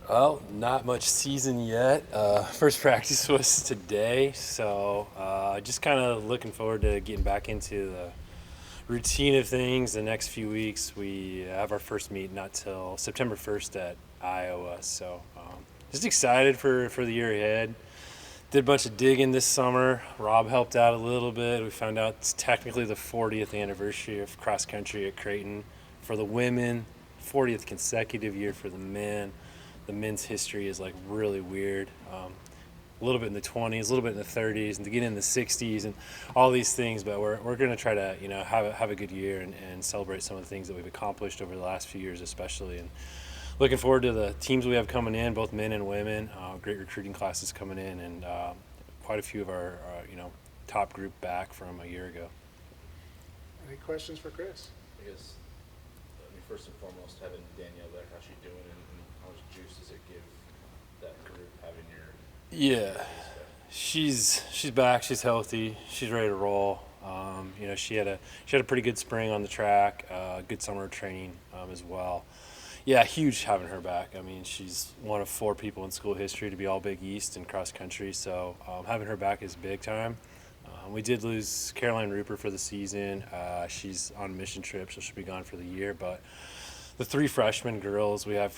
Well, not much season yet. First practice was today, so just kind of looking forward to getting back into the routine of things. The next few weeks, we have our first meet not till September 1st at Iowa, so just excited for the year ahead. Did a bunch of digging this summer. Rob helped out a little bit. We found out it's technically the 40th anniversary of cross country at Creighton for the women, 40th consecutive year for the men. The men's history is like really weird. A little bit in the 20s, a little bit in the 30s, and to get in the 60s and all these things. But we're going to try to have a good year and celebrate some of the things that we've accomplished over the last few years, especially. And looking forward to the teams we have coming in, both men and women. Great recruiting classes coming in, and quite a few of our top group back from a year ago. Any questions for Chris? I guess, first and foremost, having Danielle there, how's she doing, and how much juice does it give that group having your? Yeah, she's back. She's healthy. She's ready to roll. She had a pretty good spring on the track, good summer training as well. Yeah, huge having her back. I mean, she's one of 4 people in school history to be all Big East and cross country, so having her back is big time. We did lose Caroline Rupert for the season. She's on a mission trip, so she'll be gone for the year. But the 3 freshman girls we have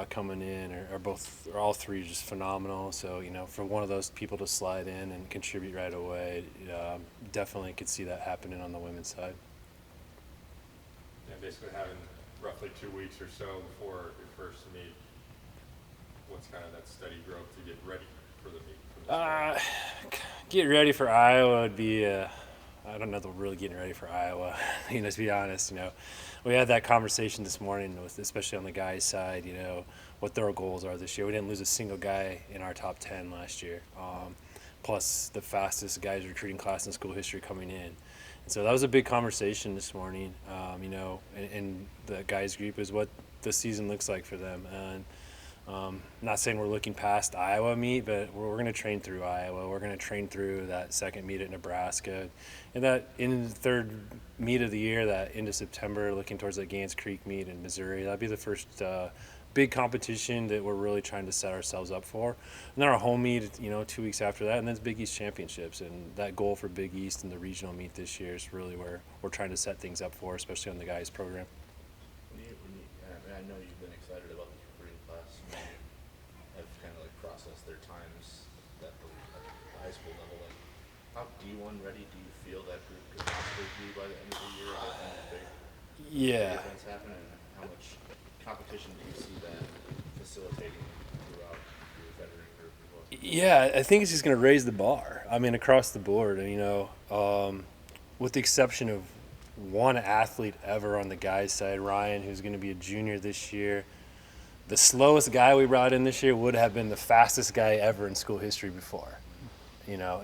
coming in are all 3 just phenomenal. So, for one of those people to slide in and contribute right away, definitely could see that happening on the women's side. Yeah, basically having roughly 2 weeks or so before your first meet, what's kind of that steady growth to get ready for the meet? Get ready for Iowa would be, I don't know that we're really getting ready for Iowa, to be honest. We had that conversation this morning, especially on the guys' side, what their goals are this year. We didn't lose a single guy in our top 10 last year, plus the fastest guys recruiting class in school history coming in. And so that was a big conversation this morning, in the guys group is what the season looks like for them. And not saying we're looking past Iowa meet, but we're going to train through Iowa. We're going to train through that second meet at Nebraska. And that in the third meet of the year, that into September, looking towards that Gans Creek meet in Missouri. That'll be the first big competition that we're really trying to set ourselves up for. And then our home meet, 2 weeks after that, and then it's Big East Championships. And that goal for Big East and the regional meet this year is really where we're trying to set things up for, especially on the guys program. I know you've been excited about the recruiting class. When you have kind of processed their times at the high school level. How D1 ready do you feel that group could possibly be by the end of the year? Big events happen, and how much competition do you see that facilitating throughout your veteran group? Yeah, I think it's just going to raise the bar. I mean, across the board, with the exception of one athlete ever on the guys' side, Ryan, who's going to be a junior this year. The slowest guy we brought in this year would have been the fastest guy ever in school history before.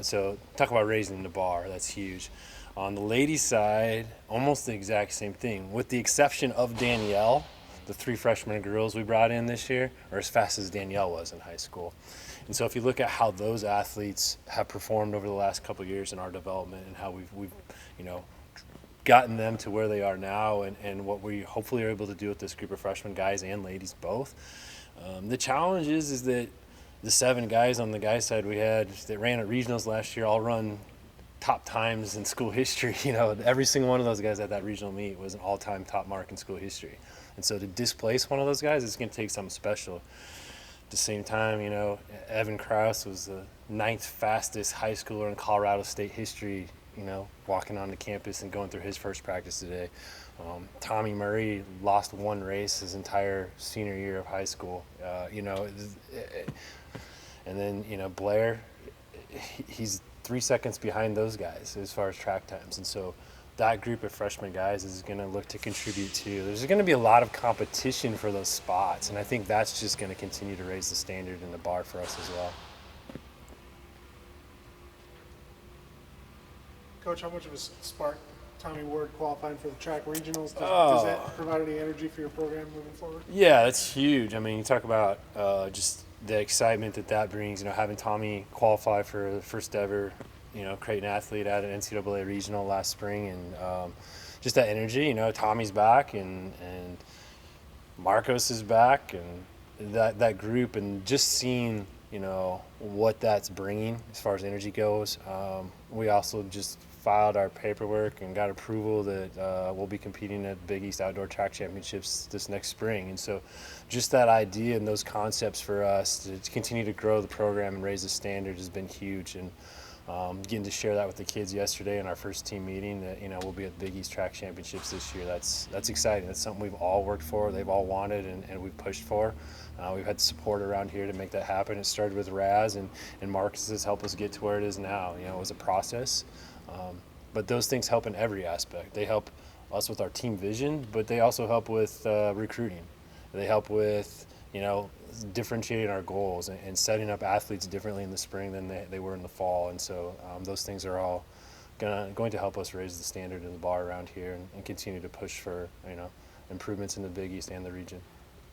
So talk about raising the bar. That's huge. On the ladies' side, almost the exact same thing, with the exception of Danielle. The 3 freshman girls we brought in this year are as fast as Danielle was in high school. And so if you look at how those athletes have performed over the last couple of years in our development and how we've gotten them to where they are now and what we hopefully are able to do with this group of freshmen guys and ladies both. The challenge is that the 7 guys on the guys side we had that ran at regionals last year all run top times in school history. Every single one of those guys at that regional meet was an all-time top mark in school history. And so to displace one of those guys, it's going to take something special. At the same time, Evan Krause was the 9th fastest high schooler in Colorado State history, walking onto campus and going through his first practice today. Tommy Murray lost 1 race his entire senior year of high school. And then, Blair, he's 3 seconds behind those guys as far as track times. And so that group of freshman guys is going to look to contribute too. There's going to be a lot of competition for those spots, and I think that's just going to continue to raise the standard and the bar for us as well. Coach, how much of a spark Tommy Ward qualifying for the track regionals? Does that provide any energy for your program moving forward? Yeah, that's huge. I mean, you talk about just the excitement that brings, having Tommy qualify for the first ever, Creighton athlete at an NCAA regional last spring, and just that energy. Tommy's back and Marcos is back, and that group and just seeing what that's bringing as far as energy goes. We also just filed our paperwork and got approval that we'll be competing at Big East Outdoor Track Championships this next spring. And so just that idea and those concepts for us to continue to grow the program and raise the standard has been huge. And getting to share that with the kids yesterday in our first team meeting that we'll be at Big East Track Championships this year. That's exciting. That's something we've all worked for, they've all wanted, and we've pushed for. We've had support around here to make that happen. It started with Raz, and Marcus has helped us get to where it is now. It was a process, but those things help in every aspect. They help us with our team vision, but they also help with recruiting. They help with differentiating our goals and setting up athletes differently in the spring than they were in the fall. And so those things are all going to help us raise the standard of the bar around here and continue to push for improvements in the Big East and the region.